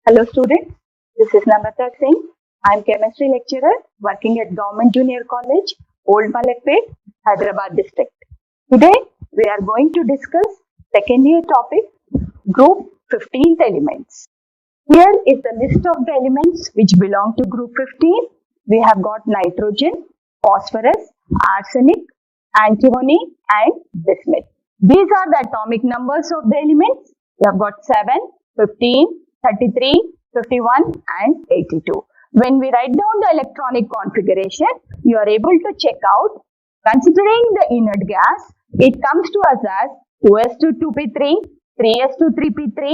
Hello students, this is Namrata Singh. I am chemistry lecturer working at Government Junior College, Old Malakpet, Hyderabad district. Today we are going to discuss second year topic group 15th elements. Here is the list of the elements which belong to group 15. We have got nitrogen, phosphorus, arsenic, antimony and bismuth. These are the atomic numbers of the elements. We have got 7, 15, 33, 51 and 82. When we write down the electronic configuration, you are able to check out, considering the inert gas, it comes to us as 2s2 2p3, 3s2 3p3,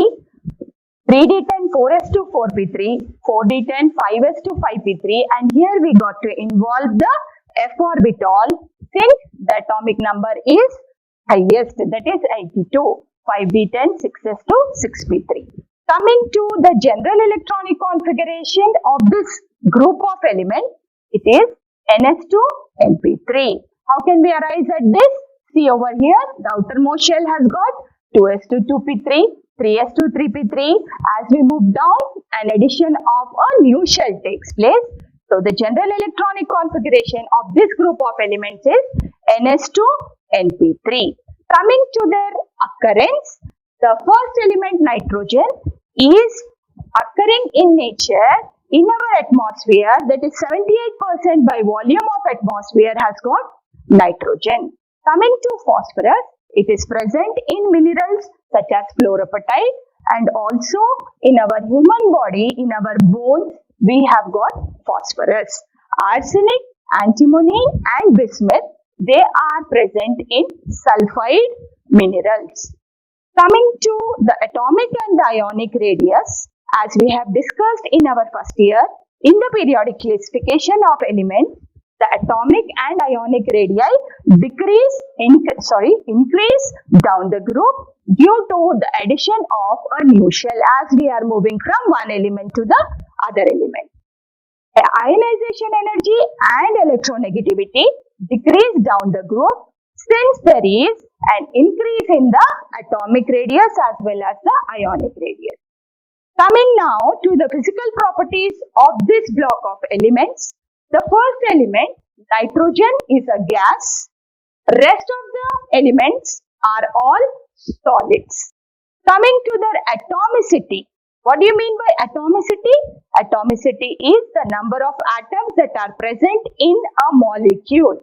3d10 4s2 4p3, 4d10 5s2 5p3, and here we got to involve the f orbital since the atomic number is highest, that is 82, 5d10 6s2 6p3. Coming to the general electronic configuration of this group of elements, it is ns2np3. How can we arrive at this? See over here, the outermost shell has got 2s2 2p3, 3s2 3p3. As we move down, an addition of a new shell takes place. So the general electronic configuration of this group of elements is ns2np3. Coming to their occurrence, the first element nitrogen is occurring in nature in our atmosphere, that is 78% by volume of atmosphere has got nitrogen. Coming to phosphorus, it is present in minerals such as fluorapatite, and also in our human body, in our bones, we have got phosphorus. Arsenic, antimony and bismuth, they are present in sulfide minerals. Coming to the atomic and the ionic radius, as we have discussed in our first year, in the periodic classification of elements, the atomic and ionic radii increase down the group due to the addition of a new shell as we are moving from one element to the other element. Ionization energy and electronegativity decrease down the group since there is an increase in the atomic radius as well as the ionic radius. Coming now to the physical properties of this block of elements. The first element, nitrogen, is a gas. Rest of the elements are all solids. Coming to their atomicity. What do you mean by atomicity? Atomicity is the number of atoms that are present in a molecule.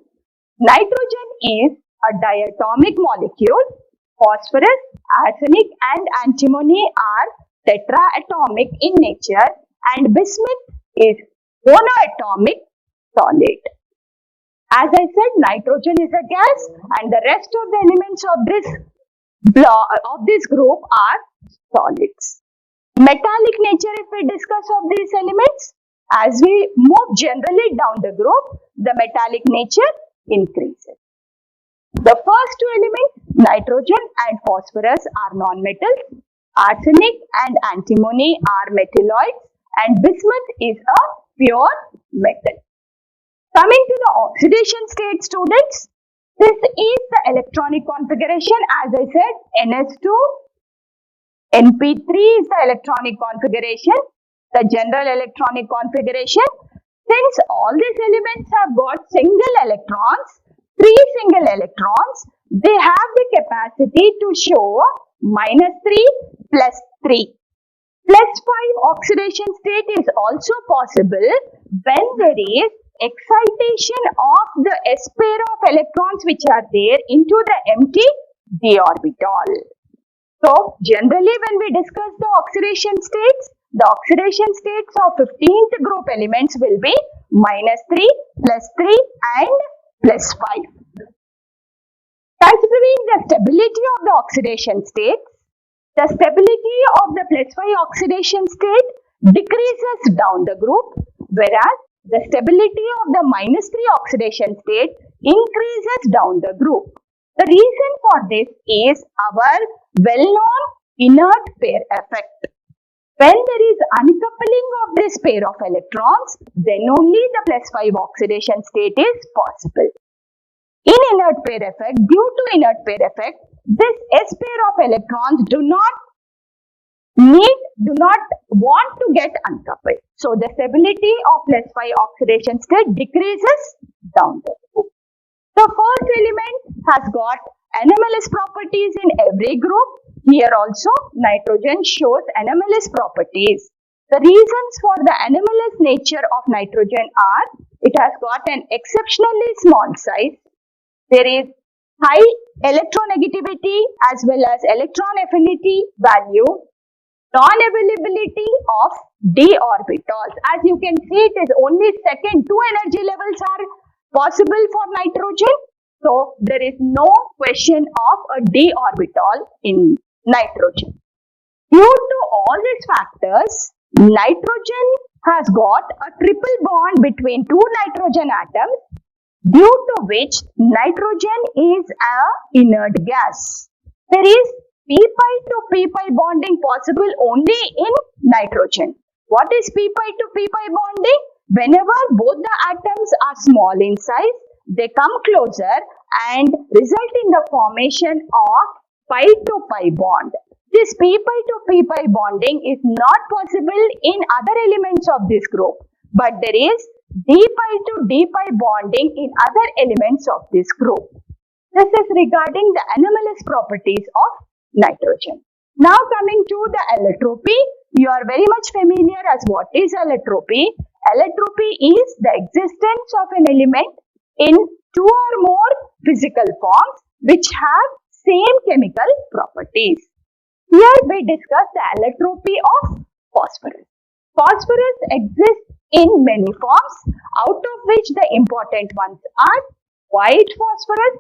Nitrogen is a diatomic molecule. Phosphorus, arsenic and antimony are tetraatomic in nature, and bismuth is monoatomic solid. As I said, nitrogen is a gas and the rest of the elements of this group are solids. Metallic nature, if we discuss of these elements, as we move generally down the group, the metallic nature increases. The first two elements, nitrogen and phosphorus, are non-metals. Arsenic and antimony are metalloids, and bismuth is a pure metal. Coming to the oxidation state, students, this is the electronic configuration. As I said, ns2 np3 is the electronic configuration, the general electronic configuration. Since all these elements have got single electrons, 3 single electrons, they have the capacity to show -3 plus 3. +5 oxidation state is also possible when there is excitation of the s pair of electrons which are there into the empty d orbital. So, generally when we discuss the oxidation states of 15th group elements will be -3, +3 and +5. Considering the stability of the oxidation states, the stability of the +5 oxidation state decreases down the group, whereas the stability of the -3 oxidation state increases down the group. The reason for this is our well-known inert pair effect. When there is uncoupling of this pair of electrons, then only the +5 oxidation state is possible. In inert pair effect, due to inert pair effect, this s pair of electrons do not do not want to get uncoupled. So the stability of less 5 oxidation state decreases down the group. The first element has got anomalous properties in every group. Here also nitrogen shows anomalous properties. The reasons for the anomalous nature of nitrogen are it has got an exceptionally small size. There is high electronegativity as well as electron affinity value, non-availability of D orbitals. As you can see, it is only second. 2 energy levels are possible for nitrogen. So, there is no question of a D orbital in nitrogen. Due to all these factors, nitrogen has got a triple bond between 2 nitrogen atoms, due to which nitrogen is an inert gas. There is p-pi to p-pi bonding possible only in nitrogen. What is p-pi to p-pi bonding? Whenever both the atoms are small in size, they come closer and result in the formation of pi to pi bond. This p-pi to p-pi bonding is not possible in other elements of this group, but there is d-pi to d-pi bonding in other elements of this group. This is regarding the anomalous properties of nitrogen. Now coming to the allotropy, you are very much familiar as what is allotropy. Allotropy is the existence of an element in 2 or more physical forms which have same chemical properties. Here we discuss the allotropy of phosphorus. Phosphorus exists in many forms, out of which the important ones are white phosphorus,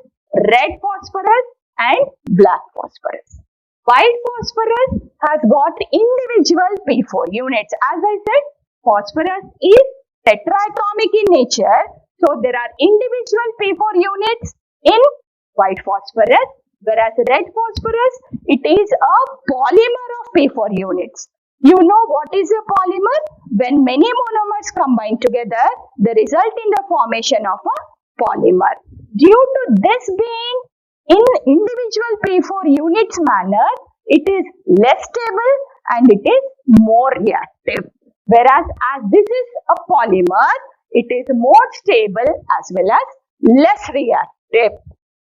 red phosphorus and black phosphorus. White phosphorus has got individual P4 units. As I said, phosphorus is tetraatomic in nature. So, there are individual P4 units in white phosphorus, whereas red phosphorus, it is a polymer of P4 units. You know what is a polymer? When many monomers combine together, they result in the formation of a polymer. Due to this being in individual P4 units manner, it is less stable and it is more reactive. Whereas as this is a polymer, it is more stable as well as less reactive.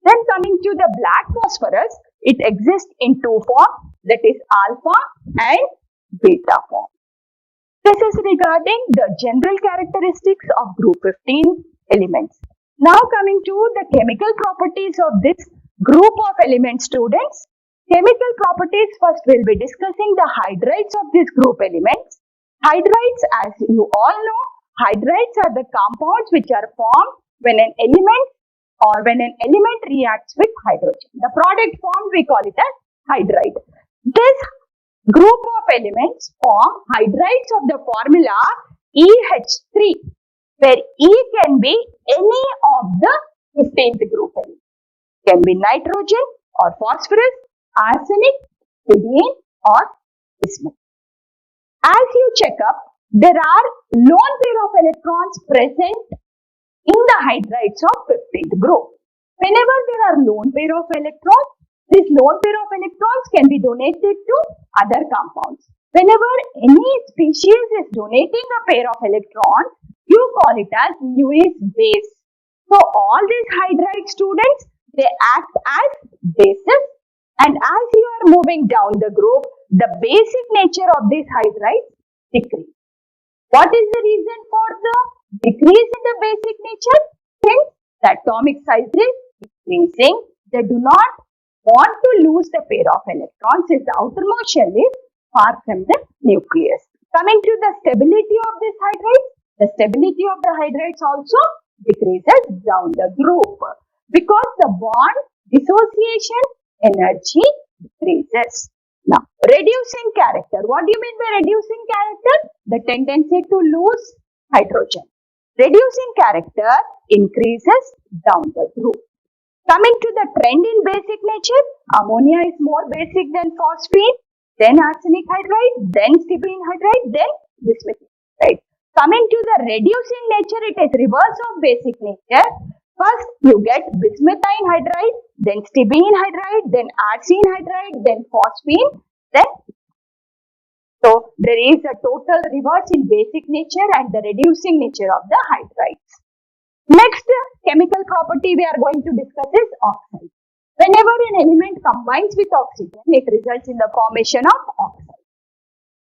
Then coming to the black phosphorus, it exists in 2 forms, that is alpha and beta form. This is regarding the general characteristics of group 15 elements. Now coming to the chemical properties of this group of elements, students. Chemical properties, first we will be discussing the hydrides of this group elements. Hydrides, as you all know, hydrides are the compounds which are formed when an element reacts with hydrogen. The product formed we call it as hydride. This group of elements form hydrides of the formula EH3, where E can be any of the 15th group elements. It can be nitrogen or phosphorus, arsenic, stibine or bismuth. As you check up, there are lone pair of electrons present in the hydrides of 15th group. Whenever there are lone pair of electrons, this lone pair of electrons can be donated to other compounds. Whenever any species is donating a pair of electrons, you call it as Lewis base. So all these hydride students, they act as bases, and as you are moving down the group, the basic nature of these hydrides decrease. What is the reason for the decrease in the basic nature? Since the atomic size is increasing, they do not want to lose the pair of electrons if the outermost shell is far from the nucleus. Coming to the stability of these hydrides, the stability of the hydrides also decreases down the group because the bond dissociation energy decreases. Now, reducing character. What do you mean by reducing character? The tendency to lose hydrogen. Reducing character increases down the group. Coming to the trend in basic nature, ammonia is more basic than phosphine, then arsenic hydride, then stibine hydride, then bismuth hydride. Coming to the reducing nature, it is reverse of basic nature. First, you get bismuthine hydride, then stibine hydride, then arsine hydride, then phosphine, then So there is a total reverse in basic nature and the reducing nature of the hydrides. Next chemical property we are going to discuss is oxide. Whenever an element combines with oxygen, it results in the formation of oxide.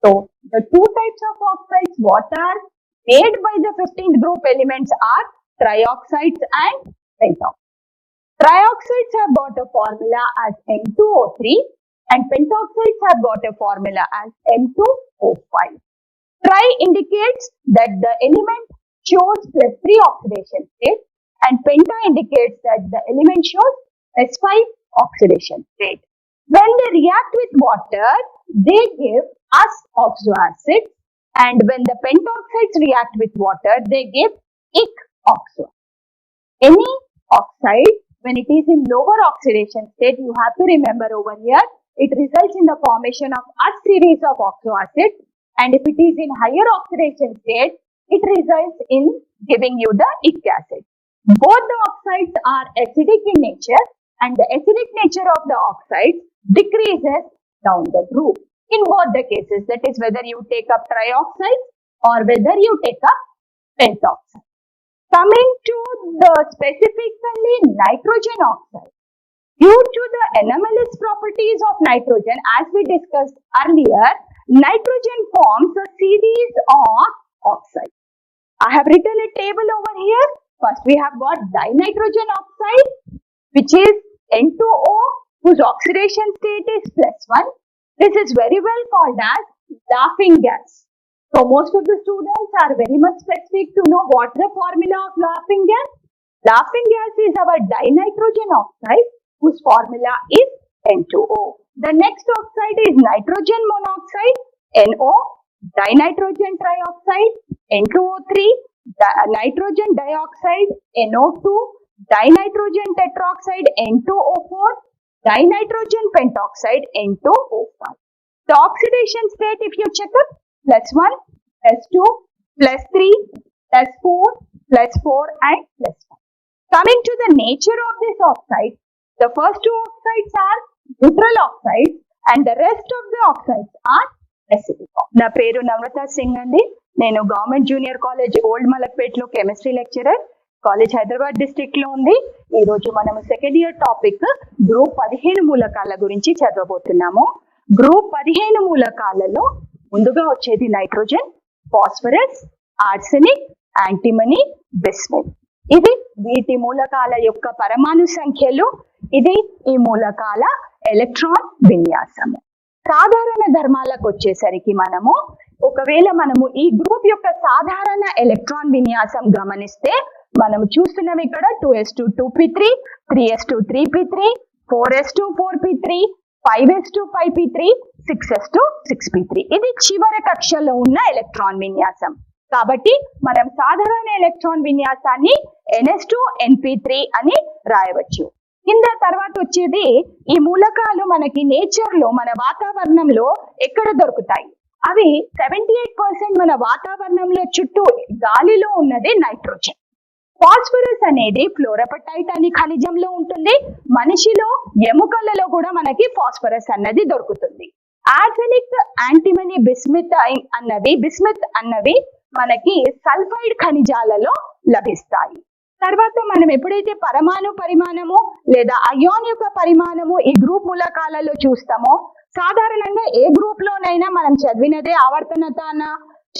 So the two types of oxides what are made by the 15th group elements are trioxides and pentoxides. Trioxides have got a formula as M2O3 and pentoxides have got a formula as M2O5. Tri indicates that the element shows +3 oxidation state and penta indicates that the element shows +5 oxidation state. When they react with water, they give us oxoacids, and when the pentoxides react with water, they give oxo. Any oxide, when it is in lower oxidation state, you have to remember over here, it results in the formation of a series of oxoacids, and if it is in higher oxidation state, it results in giving you the ic acid. Both the oxides are acidic in nature, and the acidic nature of the oxides decreases down the group. In both the cases, that is whether you take up trioxide or whether you take up pentoxide. Coming to the specifically nitrogen oxide. Due to the anomalous properties of nitrogen, as we discussed earlier, nitrogen forms a series of oxides. I have written a table over here. First, we have got dinitrogen oxide, which is N2O, whose oxidation state is +1. This is very well called as laughing gas. So, most of the students are very much specific to know what the formula of laughing gas. Laughing gas is our dinitrogen oxide, whose formula is N2O. The next oxide is nitrogen monoxide, NO, dinitrogen trioxide, N2O3, nitrogen dioxide, NO2, dinitrogen tetroxide, N2O4, dinitrogen pentoxide, N2O5. The oxidation state, if you check it, +1, +2, +3, +4, +4 and +5. Coming to the nature of this oxide, the first two oxides are neutral oxides and the rest of the oxides are acidic. నా పేరు నమ్రత సింగ్ అండి. నేను government junior college old మలక్పేట్లో chemistry lecturer. College Hyderabad district లో ఉంది. ఈ రోజు మనము సెకండ్ ఇయర్ టాపిక్ గ్రూప్ 15 మూలకాల గురించి చదవబోతున్నాము. గ్రూప్ 15 మూలకాలలో ముందుగా వచ్చేది నైట్రోజన్, ఫాస్ఫరస్, ఆర్సెనిక్, యాంటిమనీ, బిస్మిత్. ఇది వీటి మూలకాల యొక్క పరమాణు సంఖ్యలు. ఇది ఈ మూలకాల ఎలక్ట్రాన్ విన్యాసము. సాధారణ ధర్మాలకు వచ్చేసరికి మనము ఒకవేళ మనము ఈ గ్రూప్ యొక్క సాధారణ ఎలక్ట్రాన్ విన్యాసం గమనిస్తే మనము చూస్తున్నాం ఇక్కడ 2s2 2p3, 3s2 3p3, 4s2 4p3, 5s2 5p3, 6s2 6p3. ఇది చివరి కక్షలో ఉన్న ఎలక్ట్రాన్ విన్యాసం. కాబట్టి మనం సాధారణ ఎలక్ట్రాన్ విన్యాసాన్ని ns2 np3 అని రాయవచ్చు. కింద తర్వాత వచ్చేది ఈ మూలకాలు మనకి నేచర్ లో మన వాతావరణంలో ఎక్కడ దొరుకుతాయి. అవి 78% మన వాతావరణంలో చుట్టూ గాలిలో ఉన్నది నైట్రోజన్. ఫాస్ఫరస్ అనేది ఫ్లోరపటైట్ అనే ఖనిజంలో ఉంటుంది. మనిషిలో ఎముకలలో కూడా మనకి ఫాస్ఫరస్ అన్నది దొరుకుతుంది. ఆర్సెనిక్, యాంటిమనీ, బిస్మిత్ అన్నవి మనకి సల్ఫైడ్ ఖనిజాలలో లభిస్తాయి. తర్వాత మనం ఎప్పుడైతే పరమాణు పరిమాణము లేదా అయాన్ యొక్క పరిమాణము ఈ గ్రూప్ మూలకాలలో చూస్తామో, సాధారణంగా ఏ గ్రూప్ లోనైనా మనం చదివినదే ఆవర్తనత అన్న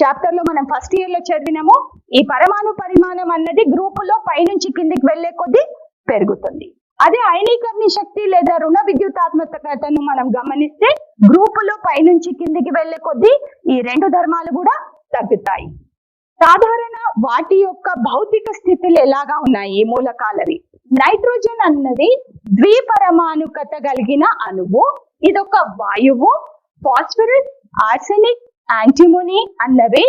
చాప్టర్ లో మనం ఫస్ట్ ఇయర్ లో చదివినాము. ఈ పరమాణు పరిమాణం అన్నది గ్రూపులో పైనుంచి కిందికి వెళ్లే కొద్దీ పెరుగుతుంది. అదే అయనీకరణ శక్తి లేదా రుణ విద్యుతాత్మకతను మనం గమనిస్తే గ్రూపులో పైనుంచి కిందికి వెళ్లే కొద్దీ ఈ రెండు ధర్మాలు కూడా తగ్గుతాయి. సాధారణ వాటి యొక్క భౌతిక స్థితులు ఎలాగా ఉన్నాయి ఈ మూలకాలవి. నైట్రోజన్ అన్నది ద్విపరమాణుకత కలిగిన అణువు. ఇదొక వాయువు. ఫాస్ఫరస్, ఆర్సెనిక్, యాంటిమోనీ అన్నవి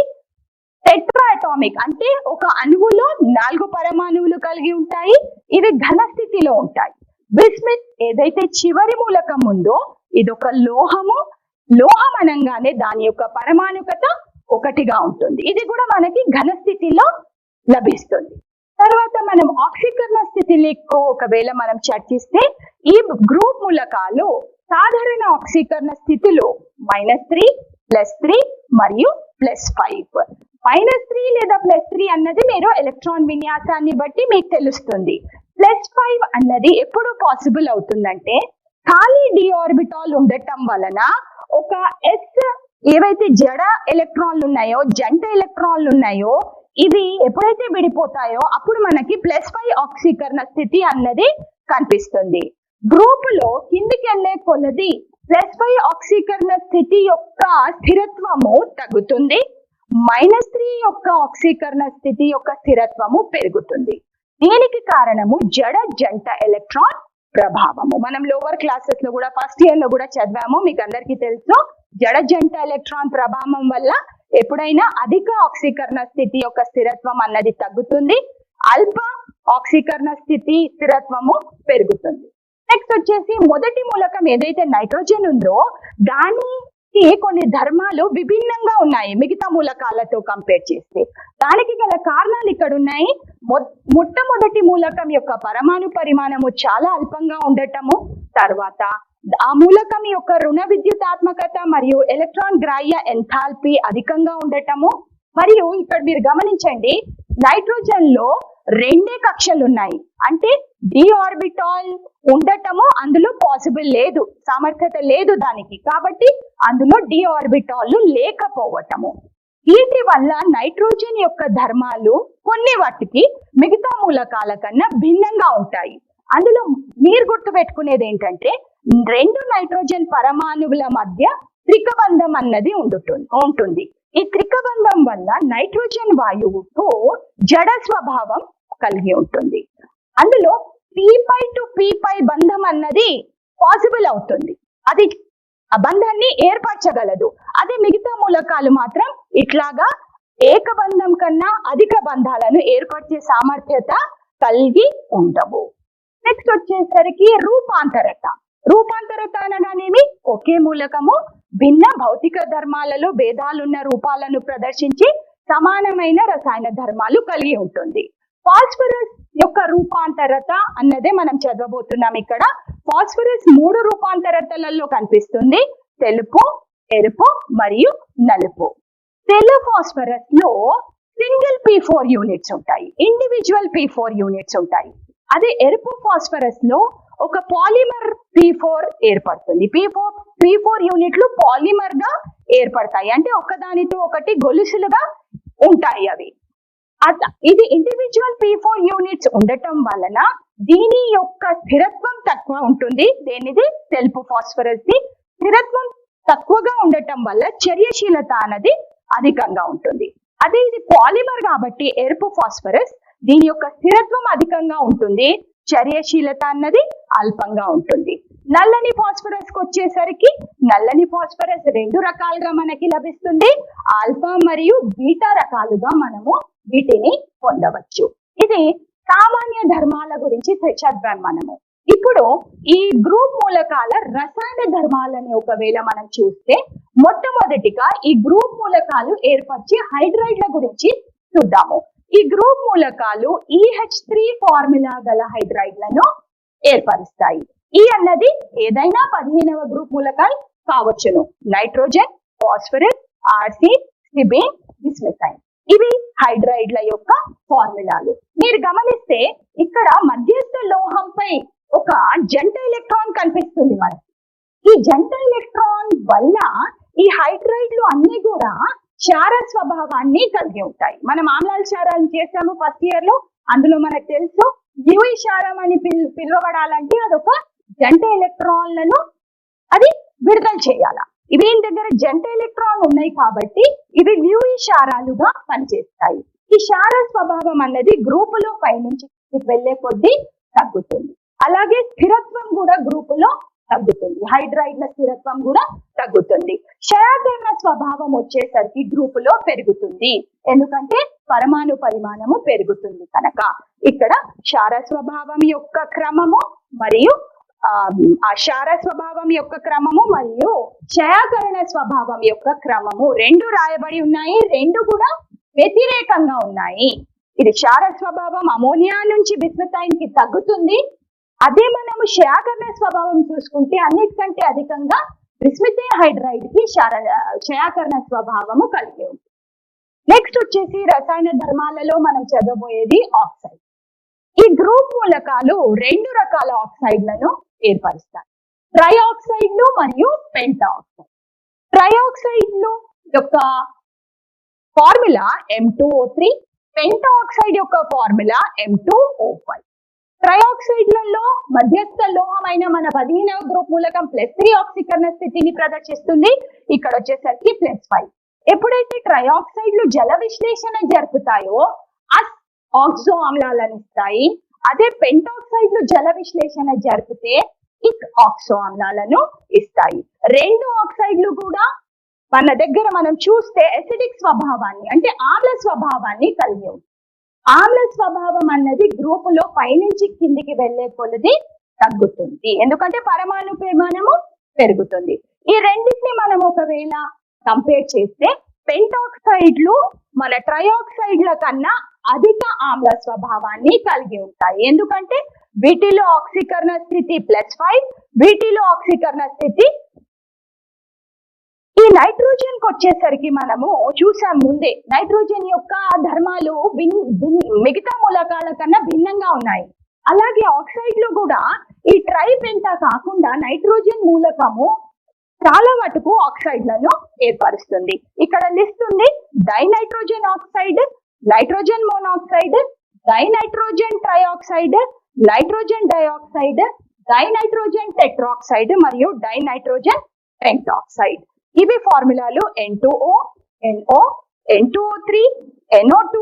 టెట్రా అటామిక్, అంటే ఒక అణువులో 4 పరమాణువులు కలిగి ఉంటాయి. ఇవి ఘన స్థితిలో ఉంటాయి. బిస్మిత్ ఏదైతే చివరి మూలకం ఉందో ఇదొక లోహము. లోహం అనగానే దాని యొక్క పరమాణుకత 1గా ఉంటుంది. ఇది కూడా మనకి ఘన స్థితిలో లభిస్తుంది. తర్వాత మనం ఆక్సీకరణ స్థితిలో ఒకవేళ మనం చర్చిస్తే ఈ గ్రూప్ మూలకాలు సాధారణ ఆక్సీకరణ స్థితిలో -3, +3 మరియు +5. -3 లేదా +3 అన్నది మీరు ఎలక్ట్రాన్ విన్యాసాన్ని బట్టి మీకు తెలుస్తుంది. +5 అన్నది ఎప్పుడు పాసిబుల్ అవుతుందంటే ఖాళీ d ఆర్బిటాల్ ఉండటం వలన ఒక s ఏవైతే జడ ఎలక్ట్రాన్లు ఉన్నాయో, జంట ఎలక్ట్రాన్లు ఉన్నాయో, ఇవి ఎప్పుడైతే విడిపోతాయో అప్పుడు మనకి +5 ఆక్సీకరణ స్థితి అన్నది కనిపిస్తుంది. గ్రూప్ లో కిందికి వెళ్లే కొలది +5 ఆక్సీకరణ స్థితి యొక్క స్థిరత్వము తగ్గుతుంది, -3 యొక్క ఆక్సీకరణ స్థితి యొక్క స్థిరత్వము పెరుగుతుంది. దీనికి కారణము జడ జంట ఎలక్ట్రాన్ ప్రభావము. మనం లోవర్ క్లాసెస్ లో కూడా ఫస్ట్ ఇయర్ లో కూడా చదివాము, మీకు అందరికీ తెలుసు. జడ జంట ఎలక్ట్రాన్ ప్రభావం వల్ల ఎప్పుడైనా అధిక ఆక్సీకరణ స్థితి యొక్క స్థిరత్వం అన్నది తగ్గుతుంది, అల్ప ఆక్సీకరణ స్థితి స్థిరత్వము పెరుగుతుంది. నెక్స్ట్ వచ్చేసి మొదటి మూలకం ఏదైతే నైట్రోజన్ ఉందో దానికి కొన్ని ధర్మాలు విభిన్నంగా ఉన్నాయి మిగతా మూలకాలతో కంపేర్ చేస్తే. దానికి గల కారణాలు ఇక్కడ ఉన్నాయి. మొట్టమొదటి మూలకం యొక్క పరమాణు పరిమాణము చాలా అల్పంగా ఉండటము, తర్వాత ఆ మూలకం యొక్క రుణ విద్యుతాత్మకత మరియు ఎలక్ట్రాన్ గ్రాహ్య ఎంథాల్పీ అధికంగా ఉండటము, మరియు ఇక్కడ మీరు గమనించండి నైట్రోజన్ లో 2 కక్షలు ఉన్నాయి, అంటే d ఆర్బిటాల్ ఉండటము అందులో పాసిబుల్ లేదు, సామర్థ్యత లేదు దానికి, కాబట్టి అందులో d ఆర్బిటాల్ లేకపోవటము. వీటి వల్ల నైట్రోజన్ యొక్క ధర్మాలు కొన్ని వాటికి మిగతా మూలకాల కన్నా భిన్నంగా ఉంటాయి. అందులో మీరు గుర్తుపెట్టుకునేది ఏంటంటే 2 నైట్రోజన్ పరమాణువుల మధ్య త్రికబంధం అన్నది ఉంటుంది. ఈ త్రికబంధం వల్ల నైట్రోజన్ వాయువుకు జడ స్వభావం కలిగి ఉంటుంది. అందులో p5 to p5 బంధం అన్నది పాసిబుల్ అవుతుంది, అది ఆ బంధాన్ని ఏర్పరచగలదు. అదే మిగతా మూలకాలు మాత్రం ఇట్లాగా ఏకబంధం కన్నా అధిక బంధాలను ఏర్పరిచే సామర్థ్యత కలిగి ఉండవు. నెక్స్ట్ వచ్చేసరికి రూపాంతరత అనగానేమి ఒకే మూలకము భిన్న భౌతిక ధర్మాలలో భేదాలున్న రూపాలను ప్రదర్శించి సమానమైన రసాయన ధర్మాలు కలిగి ఉంటుంది. ఫాస్ఫరస్ యొక్క రూపాంతరత అన్నదే మనం చదవబోతున్నాం. ఇక్కడ ఫాస్ఫరస్ 3 రూపాంతరతలలో కనిపిస్తుంది, తెలుపు, ఎరుపు మరియు నలుపు. తెల్ల ఫాస్ఫరస్ లో సింగిల్ P4 యూనిట్స్ ఉంటాయి, ఇండివిజువల్ P4 యూనిట్స్ ఉంటాయి. అదే ఎరుపు ఫాస్ఫరస్ లో ఒక పాలిమర్ P4 ఏర్పడుతుంది. P4 యూనిట్లు పాలిమర్ గా ఏర్పడతాయి, అంటే ఒకదానితో ఒకటి గొలుసులుగా ఉంటాయి అవి. ఇది ఇండివిజువల్ P4 యూనిట్స్ ఉండటం వలన దీని యొక్క స్థిరత్వం తక్కువ ఉంటుంది. దేనిది? తెలుపు ఫాస్ఫరస్ ది స్థిరత్వం తక్కువగా ఉండటం వల్ల చర్యశీలత అనేది అధికంగా ఉంటుంది. అదే ఇది పాలిమర్ కాబట్టి ఎరుపు ఫాస్ఫరస్ దీని యొక్క స్థిరత్వం అధికంగా ఉంటుంది, చర్యశీలత అన్నది అల్పంగా ఉంటుంది. నల్లని ఫాస్ఫరస్ కు వచ్చేసరికి నల్లని ఫాస్ఫరస్ 2 రకాలుగా మనకి లభిస్తుంది, ఆల్ఫా మరియు బీటా రకాలుగా మనము వీటిని పొందవచ్చు. ఇది సామాన్య ధర్మాల గురించి చదివాం మనము. ఇప్పుడు ఈ గ్రూప్ మూలకాల రసాయన ధర్మాలని ఒకవేళ మనం చూస్తే మొట్టమొదటిగా ఈ గ్రూప్ మూలకాలు ఏర్పరిచే హైడ్రైడ్ల గురించి చూద్దాము. ఈ గ్రూప్ మూలకాలు EH3 ఫార్ములా గల హైడ్రైడ్లను ఏర్పరుస్తాయి. ఈ అన్నది ఏదైనా 15వ గ్రూప్ మూలకాలు కావచ్చును. నైట్రోజన్, ఫాస్ఫరస్, ఆర్సీన్, సిబిన్, బిస్మెథైన్, ఇవి హైడ్రైడ్ల యొక్క ఫార్ములాలు. మీరు గమనిస్తే ఇక్కడ మధ్యస్థ లోహంపై ఒక జంట ఎలక్ట్రాన్ కనిపిస్తుంది మనకి. ఈ జంట ఎలక్ట్రాన్ వల్ల ఈ హైడ్రైడ్లు అన్ని కూడా క్షార స్వభావాన్ని కలిగి ఉంటాయి. మనం ఆమ్లాల క్షారాలను చేసాము ఫస్ట్ ఇయర్ లో, అందులో మనకు తెలుసు యువి క్షారం అని పిలువబడాలంటే అదొక జంట ఎలక్ట్రాన్లను అది విడుదల చేయాల. ఇవి దగ్గర జంట ఎలక్ట్రాన్ ఉన్నాయి కాబట్టి ఇవి యువి క్షారాలుగా పనిచేస్తాయి. ఈ క్షార స్వభావం అన్నది గ్రూపులో పైనుంచి వెళ్లే కొద్దీ తగ్గుతుంది. అలాగే స్థిరత్వం కూడా గ్రూపులో తగ్గుతుంది, హైడ్రైడ్ల స్థిరత్వం కూడా తగ్గుతుంది. క్షయాకరణ స్వభావం వచ్చేసరికి గ్రూపులో పెరుగుతుంది, ఎందుకంటే పరమాణు పరిమాణము పెరుగుతుంది కనుక. ఇక్కడ క్షార స్వభావం యొక్క క్రమము మరియు క్షార స్వభావం యొక్క క్రమము మరియు క్షయాకరణ స్వభావం యొక్క క్రమము 2 రాయబడి ఉన్నాయి, 2 కూడా వ్యతిరేకంగా ఉన్నాయి. ఇది క్షార స్వభావం అమోనియా నుంచి బిస్మెథైన్ కి తగ్గుతుంది. అదే మనము క్షయాకరణ స్వభావం చూసుకుంటే అన్నిటికంటే అధికంగా బిస్మిథిల్ హైడ్రైడ్ కి క్షయాకరణ స్వభావము కలిగి ఉంది. నెక్స్ట్ వచ్చేసి రసాయన ధర్మాలలో మనం చదవబోయేది ఆక్సైడ్. ఈ గ్రూప్ మూలకాలు రెండు రకాల ఆక్సైడ్లను ఏర్పరుస్తాయి, ట్రైఆక్సైడ్లు మరియు పెంటా ఆక్సైడ్. ట్రైఆక్సైడ్లు యొక్క ఫార్ములా M2O3, పెంటా ఆక్సైడ్ యొక్క ఫార్ములా M2O5. ట్రైఆక్సైడ్లలో మధ్యస్థ లోహమైన మన 15వ గ్రూప్ మూలకం +3 ఆక్సీకరణ స్థితిని ప్రదర్శిస్తుంది. ఇక్కడ వచ్చేసరికి +5. ఎప్పుడైతే ట్రైఆక్సైడ్లు జల విశ్లేషణ జరుపుతాయో ఆక్సో ఆమ్లాలను ఇస్తాయి. అదే పెంటాక్సైడ్లు జల విశ్లేషణ జరిపితే ఆక్సో ఆమ్లాలను ఇస్తాయి. రెండు ఆక్సైడ్లు కూడా మన దగ్గర మనం చూస్తే ఎసిడిక్ స్వభావాన్ని అంటే ఆమ్ల స్వభావాన్ని కలిగి ఉంది. ఆమ్ల స్వభావం అన్నది గ్రూపులో పైనుంచి కిందికి వెళ్లే కొలది తగ్గుతుంది, ఎందుకంటే పరమాణు పరిమాణము పెరుగుతుంది. ఈ రెండింటిని మనం ఒకవేళ కంపేర్ చేస్తే పెంటాక్సైడ్లు మన ట్రైఆక్సైడ్ల కన్నా అధిక ఆమ్ల స్వభావాన్ని కలిగి ఉంటాయి, ఎందుకంటే వీటిలో ఆక్సీకరణ స్థితి +5, వీటిలో ఆక్సీకరణ స్థితి. ఈ నైట్రోజన్ కి వచ్చేసరికి మనము చూసాం ముందే, నైట్రోజన్ యొక్క ధర్మాలు మిగతా మూలకాల కన్నా భిన్నంగా ఉన్నాయి. అలాగే ఆక్సైడ్లు కూడా ఈ ట్రై పెంటా కాకుండా నైట్రోజన్ మూలకము చాలా మటుకు ఆక్సైడ్లను ఏర్పరుస్తుంది. ఇక్కడ లిస్ట్ ఉంది: dinitrogen oxide, nitrogen monoxide, dinitrogen trioxide, nitrogen dioxide, dinitrogen tetroxide మరియు డైనైట్రోజన్ పెంటాక్సైడ్. ఇవి ఫార్ములాలు N2O, NO, N2O3, NO2,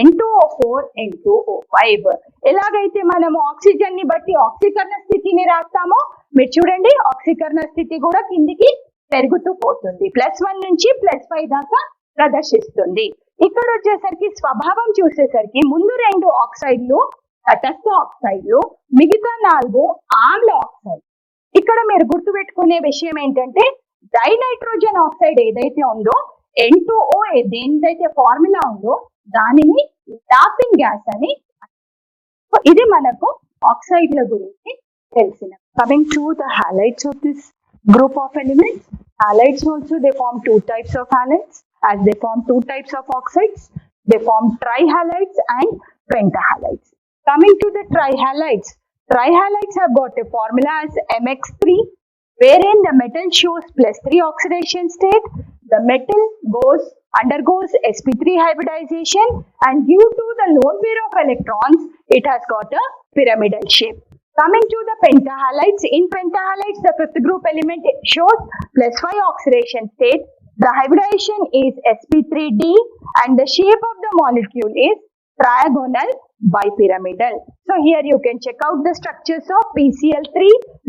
N2O4, N2O5. ఎలాగైతే మనము ఆక్సిజన్ ని బట్టి ఆక్సీకరణ స్థితిని రాస్తామో మీరు చూడండి, ఆక్సీకరణ స్థితి కూడా కిందికి పెరుగుతూ పోతుంది, +1 నుంచి +5 దాకా ప్రదర్శిస్తుంది. ఇక్కడ వచ్చేసరికి స్వభావం చూసేసరికి ముందు రెండు ఆక్సైడ్లు తటస్థ ఆక్సైడ్లు, మిగతా 4 ఆమ్ల ఆక్సైడ్. ఇక్కడ మీరు గుర్తుపెట్టుకునే విషయం ఏంటంటే డైనైట్రోజన్ ఆక్సైడ్ ఏదైతే ఉందో N2O ఏదైతే ఫార్ములా ఉందో దానిని లాఫింగ్ గ్యాస్ అని. ఇది మనకు ఆక్సైడ్ల గురించి తెలిసిన. Coming to the halides of this group of elements, halides also they form 2 types of halides. As they form 2 types of oxides, they form trihalides and pentahalides. Coming to the trihalides, trihalides have got a formula as MX3, wherein the metal shows +3 oxidation state. The metal undergoes sp3 hybridization, and due to the lone pair of electrons, it has got a pyramidal shape. Coming to the pentahalides, in pentahalides, the 5th group element shows +5 oxidation state. The hybridization is sp3d, and the shape of the molecule is trigonal bipyramidal. So here you can check out the structures of PCl3,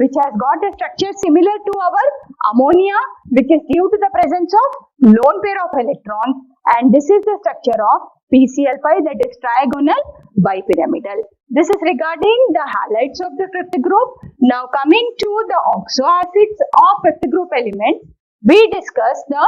which has got a structure similar to our ammonia, which is due to the presence of lone pair of electrons, and this is the structure of PCl5, that is trigonal bipyramidal. This is regarding the halides of the 5th group. Now coming to the oxoacids of 5th group elements, we discuss the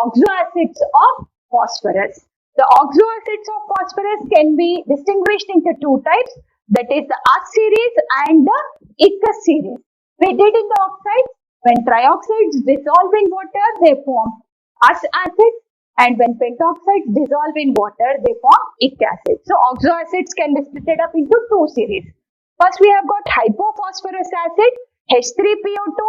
oxoacids of phosphorus. The oxoacids of phosphorus can be distinguished into 2 types, that is the Us series and the Icus series. We did in the oxides, when trioxides dissolve in water, they form Us acids, and when pentoxides dissolve in water, they form Ic acids. So oxoacids can be split up into 2 series. First we have got hypophosphorus acid, H3PO2,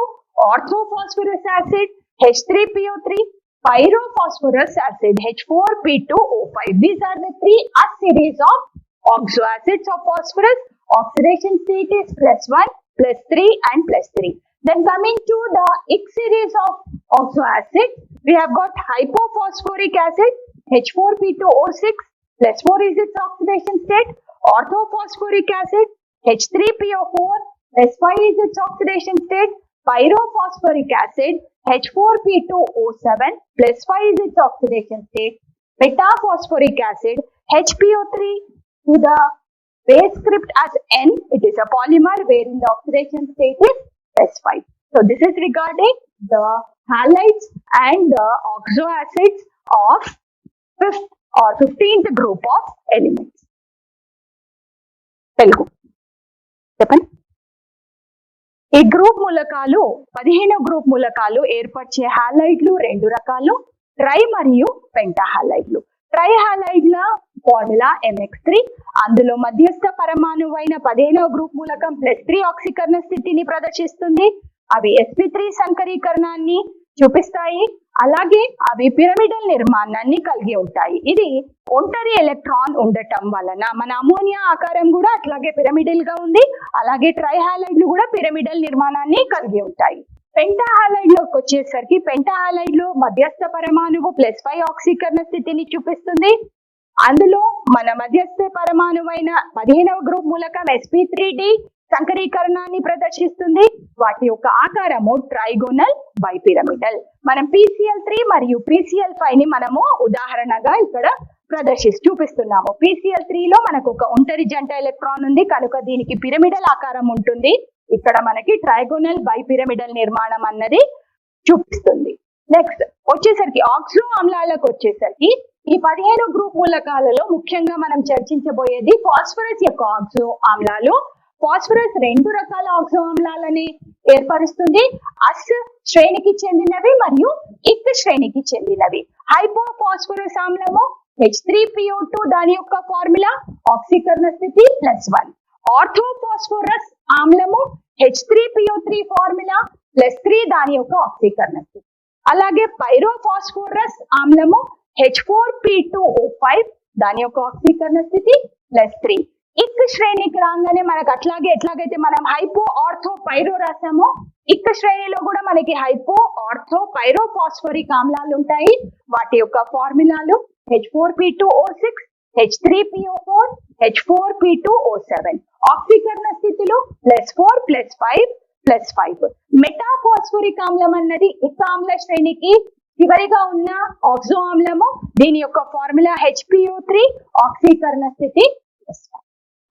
orthophosphorus acid, H3PO3, pyrophosphorus acid, H4P2O5. These are the 3 Us series of oxoacids of phosphorus. Oxidation state is +1, +3 and +3. Then coming to the Ic series of oxoacids, we have got hypophosphoric acid, H4P2O6, +4 is its oxidation state. Orthophosphoric acid, H3PO4, +5 is its oxidation state. Pyrophosphoric acid, H4P2O7, +5 is its oxidation state. Metaphosphoric acid, HPO3, to the base script as N, it is a polymer wherein the oxidation state is +5. So this is regarding the halides and the oxoacids of 5th or 15th group of elements. Telugu. చెప్పండి. ఈ group మూలకాలు 15 group మూలకాలు ఏర్పరిచే హాలైడ్లు రెండు రకాలు, try మరియు Penta హాలైడ్లు. Try హాలైడ్ల formula MX3, అందులో మధ్యస్థ పరమాణువైన 15వ గ్రూప్ మూలకం +3 ఆక్సీకరణ స్థితిని ప్రదర్శిస్తుంది. అవి sp3 సంకరీకరణాన్ని చూపిస్తాయి. అలాగే అవి పిరమిడల్ నిర్మాణాన్ని కలిగి ఉంటాయి. ఇది ఒంటరి ఎలక్ట్రాన్ ఉండటం వలన మన అమోనియా ఆకారం కూడా అట్లాగే పిరమిడల్ గా ఉంది. అలాగే ట్రైహాలైడ్లు కూడా పిరమిడల్ నిర్మాణాన్ని కలిగి ఉంటాయి. పెంటాహాలైడ్ లోకి వచ్చేసరికి పెంటాహాలైడ్ లో మధ్యస్థ పరమాణువు +5 ఆక్సీకరణ స్థితిని చూపిస్తుంది. అందులో మన మధ్యస్థ పరమాణువైన 15వ గ్రూప్ మూలకం sp3d సంకరీకరణాన్ని ప్రదర్శిస్తుంది. వాటి యొక్క ఆకారము ట్రైగోనల్ బైపిరమిడల్. మనం PCl3 మరియు PCl5 ని మనము ఉదాహరణగా ఇక్కడ చూపిస్తున్నాము. PCl3 లో మనకు ఒక ఒంటరి జంట ఎలక్ట్రాన్ ఉంది కనుక దీనికి పిరమిడల్ ఆకారం ఉంటుంది. ఇక్కడ మనకి ట్రైగోనల్ బైపిరమిడల్ నిర్మాణం అన్నది చూపిస్తుంది. నెక్స్ట్ వచ్చేసరికి ఆక్సో ఆమ్లాలకు వచ్చేసరికి ఈ 15 గ్రూప్ మూలకాలలో ముఖ్యంగా మనం చర్చించబోయేది ఫాస్ఫరస్ యొక్క ఆక్సో ఆమ్లాలు. ఫాస్ఫరస్ రెండు రకాల ఆక్సో ఆమ్లాలని ఏర్పరుస్తుంది. అస్ శ్రేణికి చెందినవి మరియు ఇక్ శ్రేణికి చెందినవి. హైపోఫాస్ఫరస్ ఆమ్లము H3PO2 దాని యొక్క ఫార్ములా ఆక్సీకరణ స్థితి +1. ఆర్థోఫాస్ఫరస్ ఆమ్లము H3PO3 ఫార్ములా +3 దాని యొక్క ఆక్సీకరణ స్థితి. అలాగే పైరోఫాస్ఫరస్ ఆమ్లము H4P2O5 దాని యొక్క ఆక్సీకరణ స్థితి +3. ఇక్ శ్రేణికి రాగానే మనకు ఎట్లాగైతే మనం హైపో ఆర్థో పైరో రాసామో, ఇక్ శ్రేణిలో కూడా మనకి హైపో ఆర్థో పైరోఫాస్ఫరిక్ ఆమ్లాలు ఉంటాయి. వాటి యొక్క ఫార్ములాలు H4P2O6, H3PO4, H4P2O7. ఆక్సీకరణ స్థితిలో +4, +5, +5. మెటాఫాస్ఫరిక్ ఆమ్లం అన్నది ఇక్ ఆమ్ల శ్రేణికి చివరిగా ఉన్న ఆక్సో ఆమ్లము. దీని యొక్క ఫార్ములా HPO3, ఆక్సీకరణ స్థితి +1.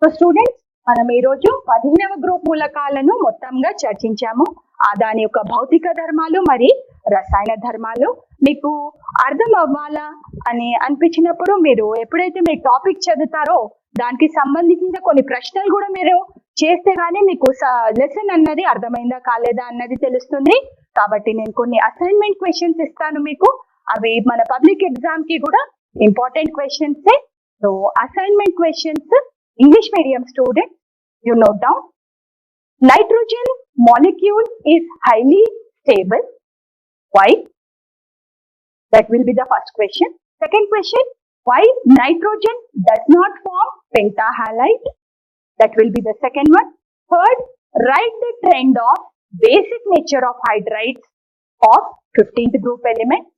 సో స్టూడెంట్స్, మనం ఈ రోజు 15వ గ్రూప్ మూలకాలను మొత్తంగా చర్చించాము. దాని యొక్క భౌతిక ధర్మాలు మరి రసాయన ధర్మాలు మీకు అర్థం అవ్వాలా అని అనిపించినప్పుడు మీరు ఎప్పుడైతే మీ టాపిక్ చదువుతారో దానికి సంబంధించిన కొన్ని ప్రశ్నలు కూడా మీరు చేస్తే గానీ మీకు లెసన్ అన్నది అర్థమైందా కాలేదా అన్నది తెలుస్తుంది. కాబట్టి నేను కొన్ని అసైన్మెంట్ క్వశ్చన్స్ ఇస్తాను మీకు. అవి మన పబ్లిక్ ఎగ్జామ్ కి కూడా important questions. So assignment questions, English medium student, you note down. Nitrogen molecule is highly stable. Why? That will be the first question. Second question, why nitrogen does not form pentahalide? That will be the second one. Third, write the trend of basic nature of hydrides of 15th group elements.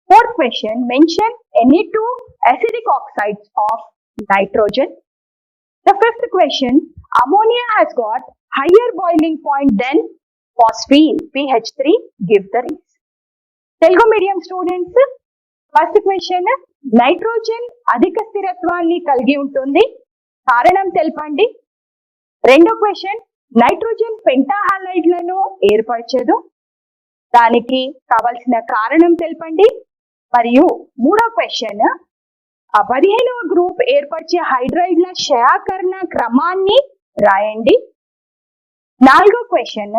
Fourth question, mention any two acidic oxides of nitrogen. The fifth question, ammonia has got higher boiling point than phosphine, pH3, give the reason. Telugu medium students, first question, nitrogen అధిక స్థిరత్వాన్ని కలిగి ఉంటుంది, కారణం తెలపండి. రెండో question, nitrogen పెంటాహాలైడ్లను ఏర్పరచదు, దానికి కావాల్సిన కారణం తెలపండి. మరియు మూడో క్వశ్చన్, 15వ గ్రూప్ ఏర్పరిచే హైడ్రైడ్ల క్షయాకరణ క్రమాన్ని రాయండి. నాలుగో క్వశ్చన్,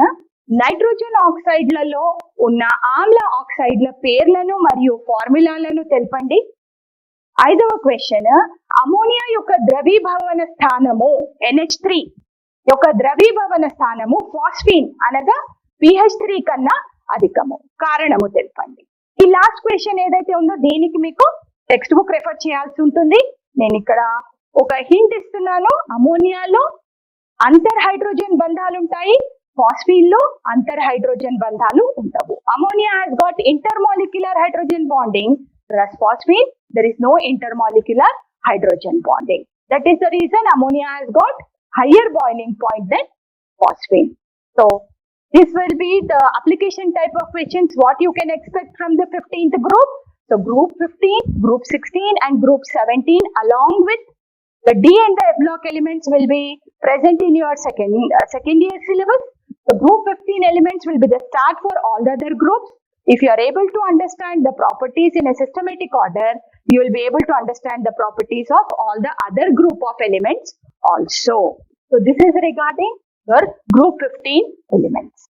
నైట్రోజన్ ఆక్సైడ్లలో ఉన్న ఆమ్ల ఆక్సైడ్ల పేర్లను మరియు ఫార్ములాలను తెలపండి. ఐదవ క్వశ్చన్, అమోనియా యొక్క ద్రవీభవన స్థానము NH3 యొక్క ద్రవీభవన స్థానము ఫాస్ఫిన్ అనగా pH3 కన్నా అధికము, కారణము తెలపండి. ఈ లాస్ట్ క్వశ్చన్ ఏదైతే ఉందో దీనికి మీకు టెక్స్ట్ బుక్ రెఫర్ చేయాల్సి ఉంటుంది. నేను ఇక్కడ ఒక హింట్ ఇస్తున్నాను. అమోనియాలో అంతర్ హైడ్రోజన్ బంధాలు ఉంటాయి, ఫాస్ఫిన్ లో అంతర్ హైడ్రోజన్ బంధాలు ఉండవు. Ammonia has got intermolecular hydrogen bonding, whereas phosphine there is no intermolecular hydrogen bonding. That is the reason ammonia has got higher boiling point than phosphine. So this will be the application type of questions what you can expect from the 15th group. So group 15, group 16 and group 17 along with the D and the F block elements will be present in your second year syllabus. So group 15 elements will be the start for all the other groups. If you are able to understand the properties in a systematic order, you will be able to understand the properties of all the other group of elements also. So this is regarding your group 15 elements.